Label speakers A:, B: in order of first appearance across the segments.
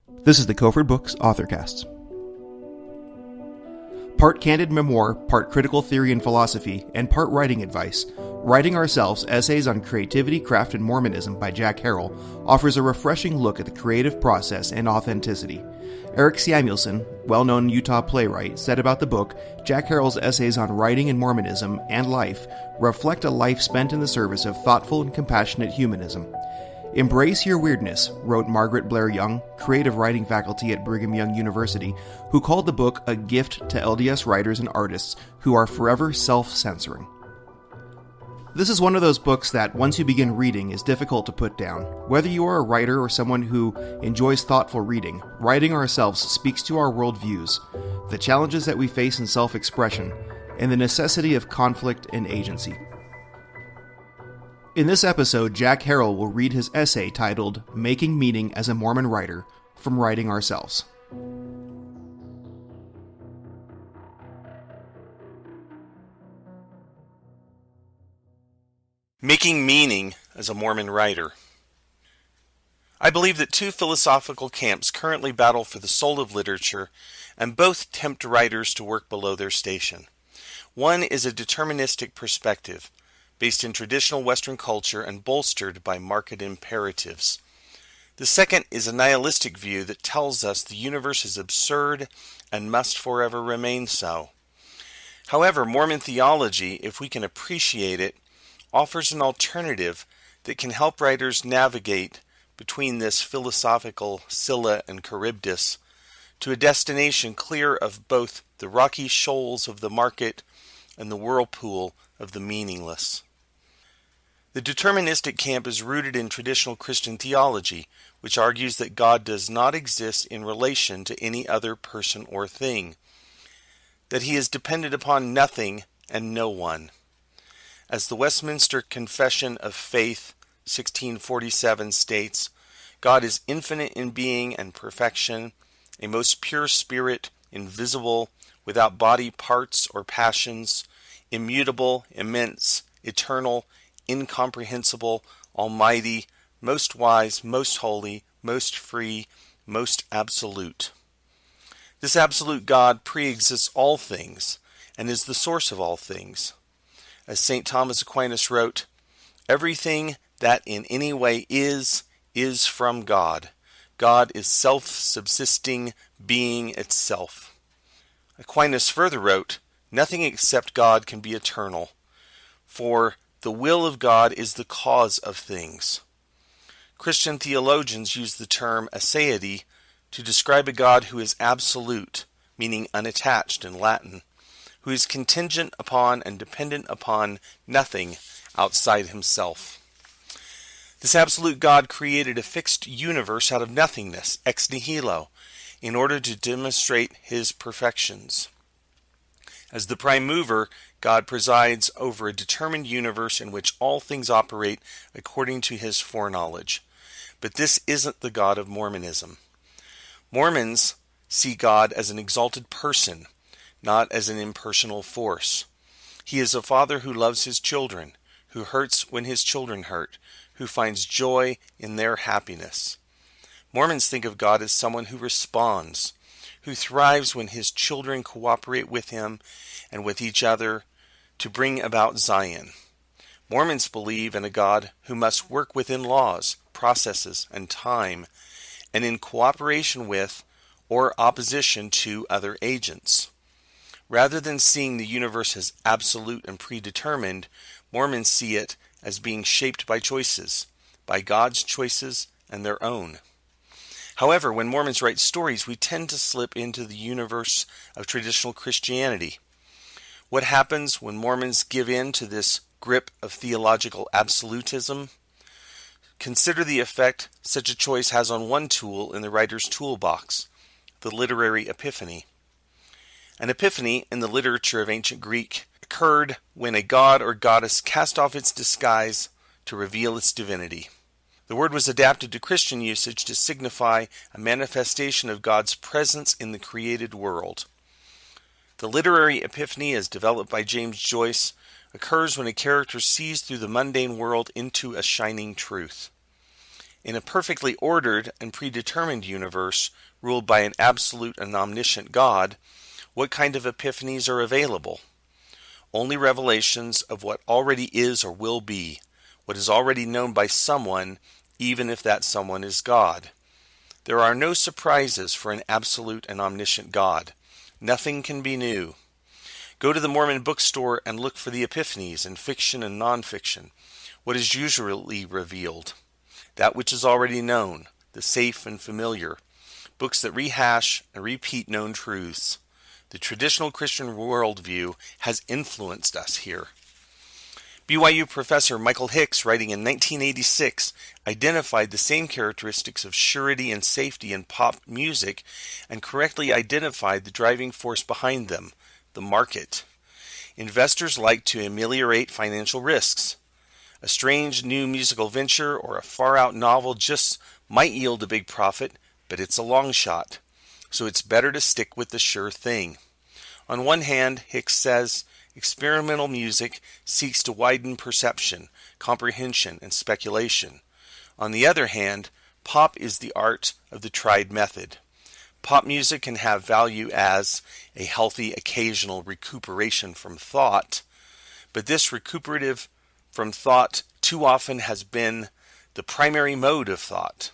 A: This is the Kofford Books AuthorCast. Part candid memoir, part critical theory and philosophy, and part writing advice, Writing Ourselves, Essays on Creativity, Craft, and Mormonism by Jack Harrell offers a refreshing look at the creative process and authenticity. Eric Samuelsen, well-known Utah playwright, said about the book, Jack Harrell's essays on writing and Mormonism and life reflect a life spent in the service of thoughtful and compassionate humanism. Embrace your weirdness, wrote Margaret Blair Young, creative writing faculty at Brigham Young University, who called the book a gift to LDS writers and artists who are forever self-censoring. This is one of those books that, once you begin reading, is difficult to put down. Whether you are a writer or someone who enjoys thoughtful reading, Writing Ourselves speaks to our worldviews, the challenges that we face in self-expression, and the necessity of conflict and agency. In this episode, Jack Harrell will read his essay titled Making Meaning as a Mormon Writer from Writing Ourselves.
B: Making Meaning as a Mormon Writer. I believe that two philosophical camps currently battle for the soul of literature, and both tempt writers to work below their station. One is a deterministic perspective, based in traditional Western culture and bolstered by market imperatives. The second is a nihilistic view that tells us the universe is absurd and must forever remain so. However, Mormon theology, if we can appreciate it, offers an alternative that can help writers navigate between this philosophical Scylla and Charybdis to a destination clear of both the rocky shoals of the market and the whirlpool of the meaningless. The deterministic camp is rooted in traditional Christian theology, which argues that God does not exist in relation to any other person or thing, that he is dependent upon nothing and no one. As the Westminster Confession of Faith, 1647 states, God is infinite in being and perfection, a most pure spirit, invisible, without body parts or passions, immutable, immense, eternal, incomprehensible, almighty, most wise, most holy, most free, most absolute. This absolute God pre-exists all things and is the source of all things. As St. Thomas Aquinas wrote, everything that in any way is from God. God is self-subsisting being itself. Aquinas further wrote, nothing except God can be eternal, for the will of God is the cause of things. Christian theologians use the term aseity to describe a God who is absolute, meaning unattached in Latin, who is contingent upon and dependent upon nothing outside himself. This absolute God created a fixed universe out of nothingness, ex nihilo, in order to demonstrate his perfections. As the prime mover, God presides over a determined universe in which all things operate according to his foreknowledge. But this isn't the God of Mormonism. Mormons see God as an exalted person, not as an impersonal force. He is a father who loves his children, who hurts when his children hurt, who finds joy in their happiness. Mormons think of God as someone who responds, who thrives when his children cooperate with him and with each other to bring about Zion. Mormons believe in a God who must work within laws, processes, and time, and in cooperation with or opposition to other agents. Rather than seeing the universe as absolute and predetermined, Mormons see it as being shaped by choices, by God's choices and their own. However, when Mormons write stories, we tend to slip into the universe of traditional Christianity. What happens when Mormons give in to this grip of theological absolutism? Consider the effect such a choice has on one tool in the writer's toolbox, the literary epiphany. An epiphany in the literature of ancient Greek occurred when a god or goddess cast off its disguise to reveal its divinity. The word was adapted to Christian usage to signify a manifestation of God's presence in the created world. The literary epiphany, as developed by James Joyce, occurs when a character sees through the mundane world into a shining truth. In a perfectly ordered and predetermined universe ruled by an absolute and omniscient God, what kind of epiphanies are available? Only revelations of what already is or will be, what is already known by someone, even if that someone is God. There are no surprises for an absolute and omniscient God. Nothing can be new. Go to the Mormon bookstore and look for the epiphanies in fiction and nonfiction. What is usually revealed? That which is already known, the safe and familiar. Books that rehash and repeat known truths. The traditional Christian worldview has influenced us here. BYU professor Michael Hicks, writing in 1986, identified the same characteristics of surety and safety in pop music and correctly identified the driving force behind them, the market. Investors like to ameliorate financial risks. A strange new musical venture or a far-out novel just might yield a big profit, but it's a long shot, so it's better to stick with the sure thing. On one hand, Hicks says, experimental music seeks to widen perception, comprehension, and speculation. On the other hand, pop is the art of the tried method. Pop music can have value as a healthy occasional recuperation from thought, but this recuperative from thought too often has been the primary mode of thought.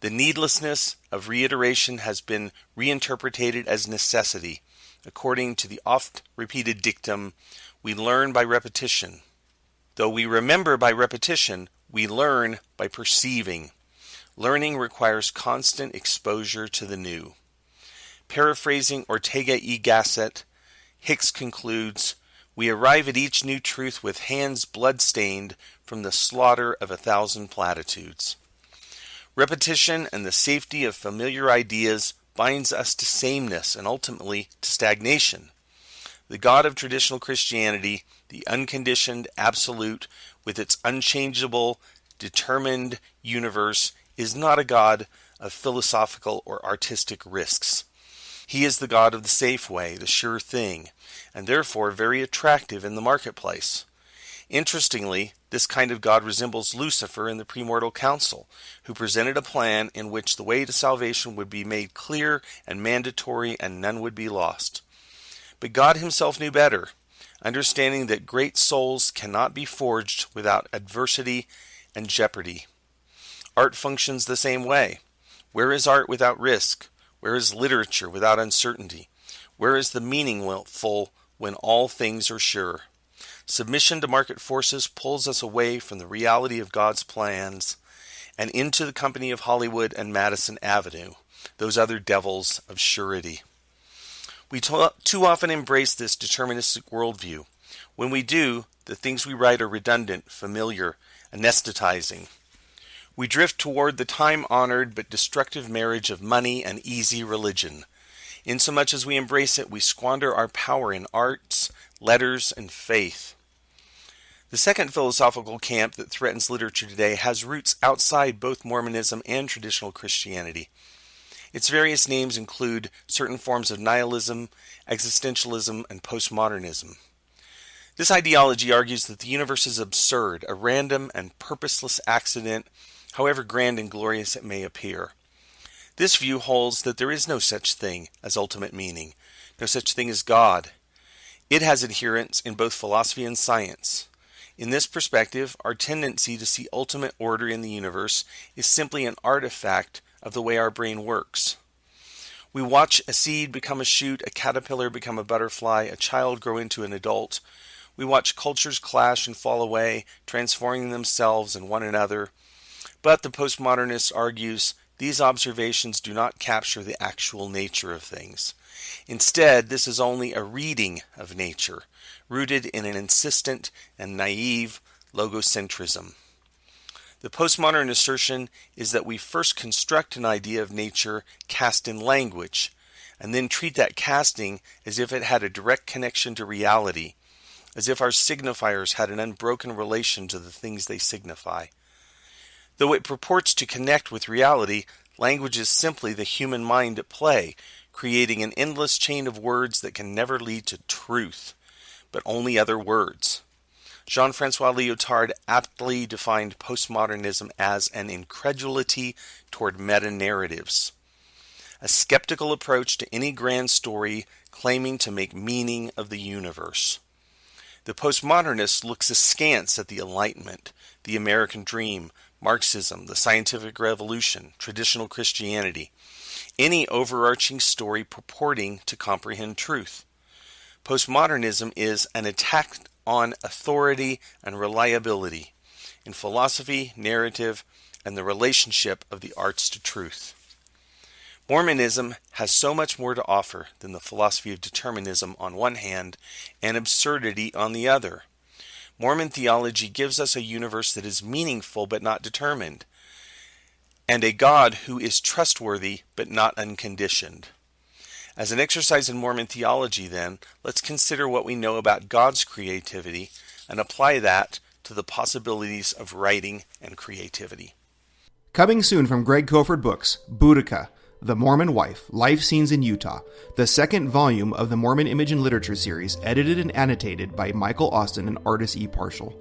B: The needlessness of reiteration has been reinterpreted as necessity. According to the oft-repeated dictum, we learn by repetition. Though we remember by repetition, we learn by perceiving. Learning requires constant exposure to the new. Paraphrasing Ortega y Gasset, Hicks concludes, we arrive at each new truth with hands blood-stained from the slaughter of 1,000 platitudes. Repetition and the safety of familiar ideas binds us to sameness and ultimately to stagnation. The God of traditional Christianity, the unconditioned absolute with its unchangeable, determined universe, is not a God of philosophical or artistic risks. He is the God of the safe way, the sure thing, and therefore very attractive in the marketplace. Interestingly, this kind of God resembles Lucifer in the premortal council, who presented a plan in which the way to salvation would be made clear and mandatory and none would be lost. But God himself knew better, understanding that great souls cannot be forged without adversity and jeopardy. Art functions the same way. Where is art without risk? Where is literature without uncertainty? Where is the meaningful when all things are sure? Submission to market forces pulls us away from the reality of God's plans and into the company of Hollywood and Madison Avenue, those other devils of surety. We too often embrace this deterministic worldview. When we do, the things we write are redundant, familiar, anesthetizing. We drift toward the time-honored but destructive marriage of money and easy religion. Insomuch as we embrace it, we squander our power in arts, letters, and faith. The second philosophical camp that threatens literature today has roots outside both Mormonism and traditional Christianity. Its various names include certain forms of nihilism, existentialism, and postmodernism. This ideology argues that the universe is absurd, a random and purposeless accident, however grand and glorious it may appear. This view holds that there is no such thing as ultimate meaning, no such thing as God. It has adherents in both philosophy and science. In this perspective, our tendency to see ultimate order in the universe is simply an artifact of the way our brain works. We watch a seed become a shoot, a caterpillar become a butterfly, a child grow into an adult. We watch cultures clash and fall away, transforming themselves and one another. But the postmodernist argues these observations do not capture the actual nature of things. Instead, this is only a reading of nature, rooted in an insistent and naive logocentrism. The postmodern assertion is that we first construct an idea of nature cast in language, and then treat that casting as if it had a direct connection to reality, as if our signifiers had an unbroken relation to the things they signify. Though it purports to connect with reality, language is simply the human mind at play, creating an endless chain of words that can never lead to truth, but only other words. Jean-Francois Lyotard aptly defined postmodernism as an incredulity toward meta-narratives, a skeptical approach to any grand story claiming to make meaning of the universe. The postmodernist looks askance at the Enlightenment, the American dream, Marxism, the scientific revolution, traditional Christianity, any overarching story purporting to comprehend truth. Postmodernism is an attack on authority and reliability in philosophy, narrative, and the relationship of the arts to truth. Mormonism has so much more to offer than the philosophy of determinism on one hand and absurdity on the other. Mormon theology gives us a universe that is meaningful but not determined, and a God who is trustworthy but not unconditioned. As an exercise in Mormon theology, then, let's consider what we know about God's creativity and apply that to the possibilities of writing and creativity.
A: Coming soon from Greg Kofford Books, Boudica, The Mormon Wife, Life Scenes in Utah, the second volume of the Mormon Image and Literature series, edited and annotated by Michael Austin and Artis E. Partial.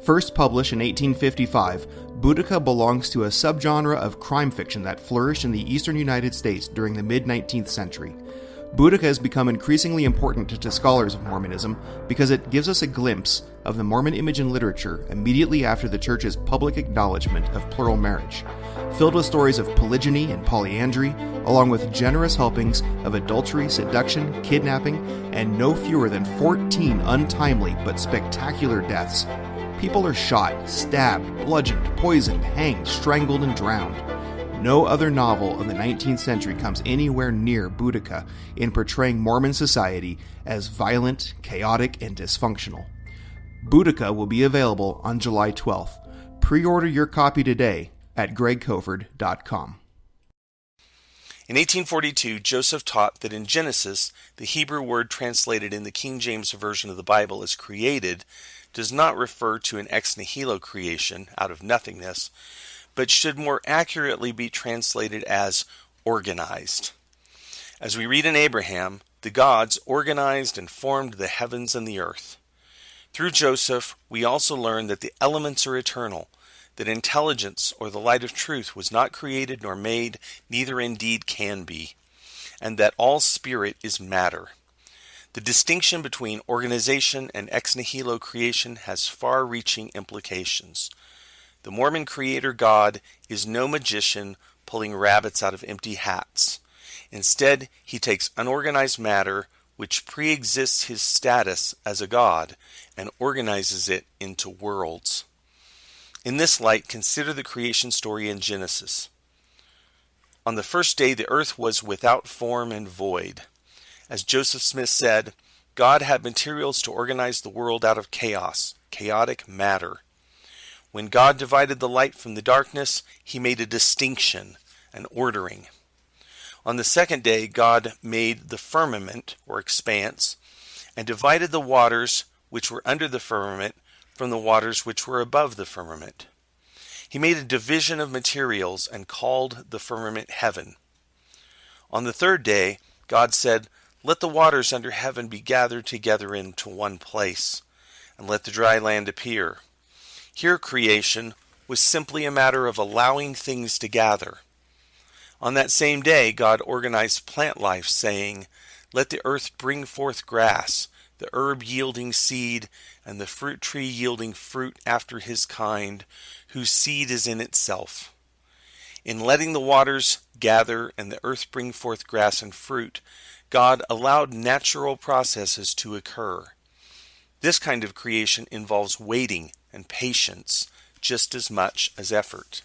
A: First published in 1855, Boudica belongs to a subgenre of crime fiction that flourished in the eastern United States during the mid-19th century. Boudica has become increasingly important to scholars of Mormonism because it gives us a glimpse of the Mormon image and literature immediately after the Church's public acknowledgement of plural marriage, filled with stories of polygyny and polyandry, along with generous helpings of adultery, seduction, kidnapping, and no fewer than 14 untimely but spectacular deaths. People are shot, stabbed, bludgeoned, poisoned, hanged, strangled, and drowned. No other novel of the 19th century comes anywhere near Boudica in portraying Mormon society as violent, chaotic, and dysfunctional. Boudica will be available on July 12th. Pre-order your copy today at gregkofford.com.
B: In 1842, Joseph taught that in Genesis, the Hebrew word translated in the King James Version of the Bible as created does not refer to an ex nihilo creation out of nothingness, but should more accurately be translated as organized. As we read in Abraham, the gods organized and formed the heavens and the earth. Through Joseph, we also learn that the elements are eternal, that intelligence or the light of truth was not created nor made, neither indeed can be, and that all spirit is matter. The distinction between organization and ex nihilo creation has far-reaching implications. The Mormon creator God is no magician pulling rabbits out of empty hats. Instead, he takes unorganized matter, which pre-exists his status as a god, and organizes it into worlds. In this light, consider the creation story in Genesis. On the first day, the earth was without form and void. As Joseph Smith said, God had materials to organize the world out of chaos, chaotic matter. When God divided the light from the darkness, he made a distinction, an ordering. On the second day, God made the firmament, or expanse, and divided the waters which were under the firmament from the waters which were above the firmament. He made a division of materials and called the firmament heaven. On the third day, God said, "Let the waters under heaven be gathered together into one place, and let the dry land appear." Here creation was simply a matter of allowing things to gather. On that same day, God organized plant life, saying, "Let the earth bring forth grass, the herb yielding seed, and the fruit tree yielding fruit after his kind, whose seed is in itself." In letting the waters gather and the earth bring forth grass and fruit, God allowed natural processes to occur. This kind of creation involves waiting and patience just as much as effort.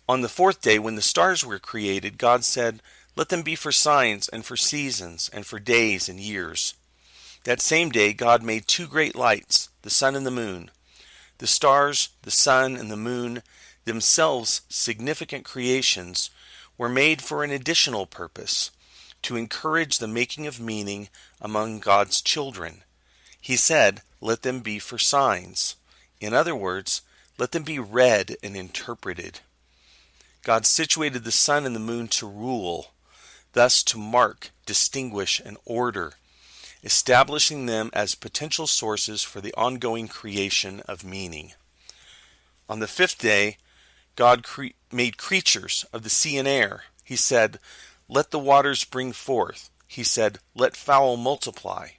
B: On the fourth day, when the stars were created, God said, "Let them be for signs and for seasons and for days and years." That same day, God made two great lights, the sun and the moon. The stars, the sun, and the moon, themselves significant creations, were made for an additional purpose, to encourage the making of meaning among God's children. He said, "Let them be for signs." In other words, let them be read and interpreted. God situated the sun and the moon to rule, thus to mark, distinguish, and order, establishing them as potential sources for the ongoing creation of meaning. On the fifth day, God made creatures of the sea and air. He said, "Let the waters bring forth." He said, "Let fowl multiply."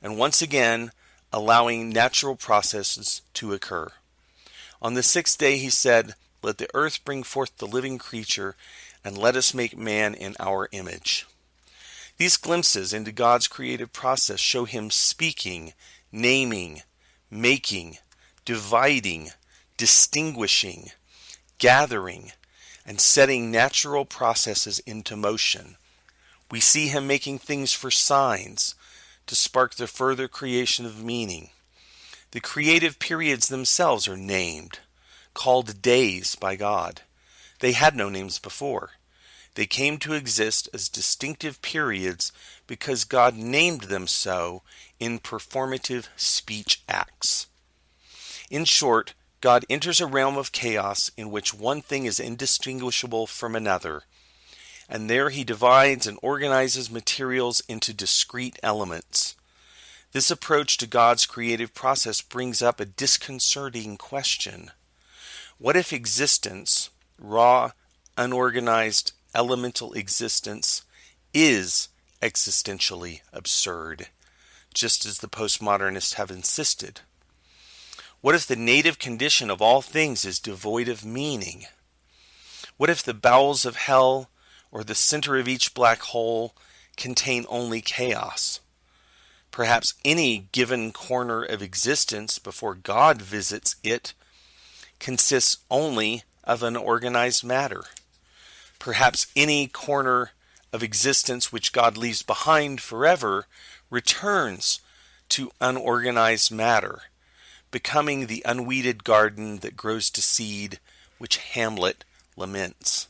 B: And once again, allowing natural processes to occur. On the sixth day, he said, "Let the earth bring forth the living creature, and let us make man in our image." These glimpses into God's creative process show him speaking, naming, making, dividing, distinguishing, gathering, and setting natural processes into motion. We see him making things for signs to spark the further creation of meaning. The creative periods themselves are named, called days by God. They had no names before. They came to exist as distinctive periods because God named them so in performative speech acts. In short, God enters a realm of chaos in which one thing is indistinguishable from another, and there he divides and organizes materials into discrete elements. This approach to God's creative process brings up a disconcerting question. What if existence, raw, unorganized, elemental existence, is existentially absurd, just as the postmodernists have insisted? What if the native condition of all things is devoid of meaning? What if the bowels of hell or the center of each black hole contain only chaos? Perhaps any given corner of existence before God visits it consists only of unorganized matter. Perhaps any corner of existence which God leaves behind forever returns to unorganized matter, becoming the unweeded garden that grows to seed, which Hamlet laments.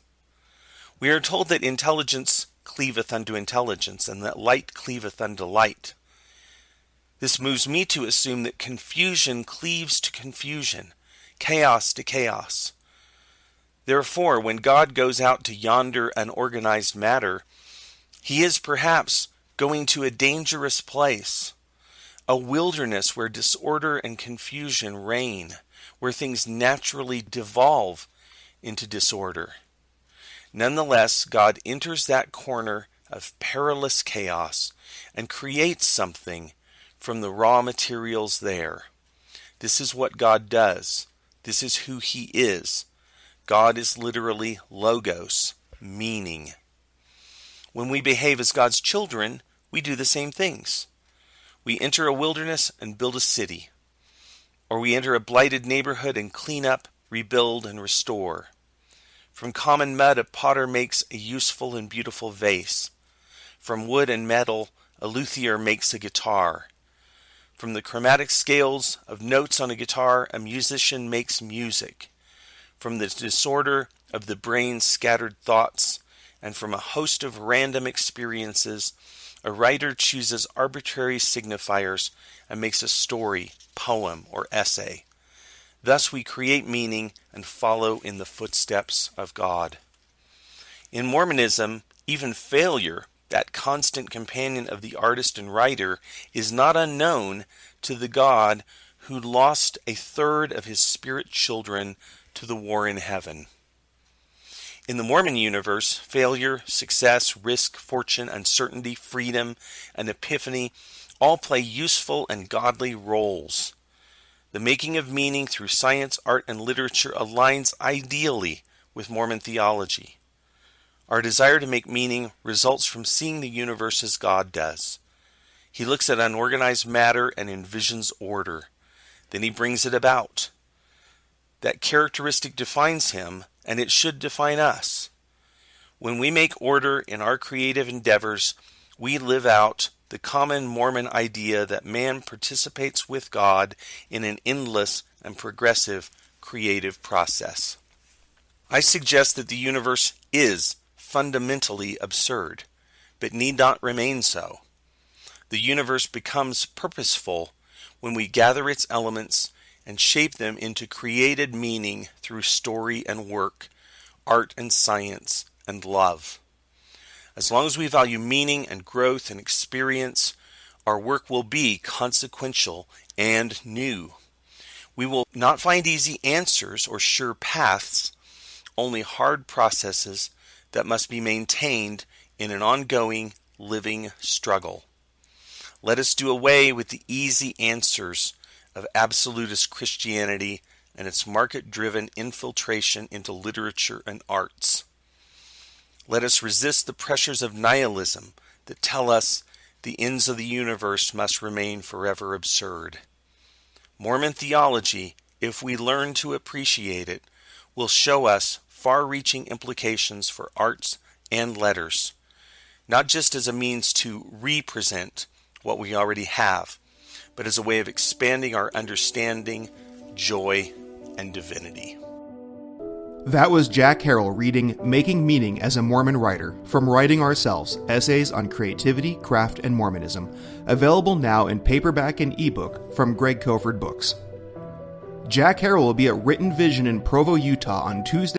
B: We are told that intelligence cleaveth unto intelligence, and that light cleaveth unto light. This moves me to assume that confusion cleaves to confusion, chaos to chaos. Therefore, when God goes out to yonder unorganized matter, he is perhaps going to a dangerous place, a wilderness where disorder and confusion reign, where things naturally devolve into disorder. Nonetheless, God enters that corner of perilous chaos and creates something from the raw materials there. This is what God does. This is who he is. God is literally logos, meaning. When we behave as God's children, we do the same things. We enter a wilderness and build a city. Or we enter a blighted neighborhood and clean up, rebuild, and restore. From common mud, a potter makes a useful and beautiful vase. From wood and metal, a luthier makes a guitar. From the chromatic scales of notes on a guitar, a musician makes music. From the disorder of the brain's scattered thoughts, and from a host of random experiences, a writer chooses arbitrary signifiers and makes a story, poem, or essay. Thus we create meaning and follow in the footsteps of God. In Mormonism, even failure, that constant companion of the artist and writer, is not unknown to the God who lost a third of his spirit children to the war in heaven. In the Mormon universe, failure, success, risk, fortune, uncertainty, freedom, and epiphany all play useful and godly roles. The making of meaning through science, art, and literature aligns ideally with Mormon theology. Our desire to make meaning results from seeing the universe as God does. He looks at unorganized matter and envisions order. Then he brings it about. That characteristic defines him, and it should define us. When we make order in our creative endeavors, we live out the common Mormon idea that man participates with God in an endless and progressive creative process. I suggest that the universe is fundamentally absurd, but need not remain so. The universe becomes purposeful when we gather its elements and shape them into created meaning through story and work, art and science, and love. As long as we value meaning and growth and experience, our work will be consequential and new. We will not find easy answers or sure paths, only hard processes that must be maintained in an ongoing, living struggle. Let us do away with the easy answers of absolutist Christianity and its market-driven infiltration into literature and arts. Let us resist the pressures of nihilism that tell us the ends of the universe must remain forever absurd. Mormon theology, if we learn to appreciate it, will show us far-reaching implications for arts and letters, not just as a means to represent what we already have, but as a way of expanding our understanding, joy, and divinity.
A: That was Jack Harrell reading Making Meaning as a Mormon Writer from Writing Ourselves, Essays on Creativity, Craft, and Mormonism, available now in paperback and ebook from Greg Kofford Books. Jack Harrell will be at Written Vision in Provo, Utah on Tuesday,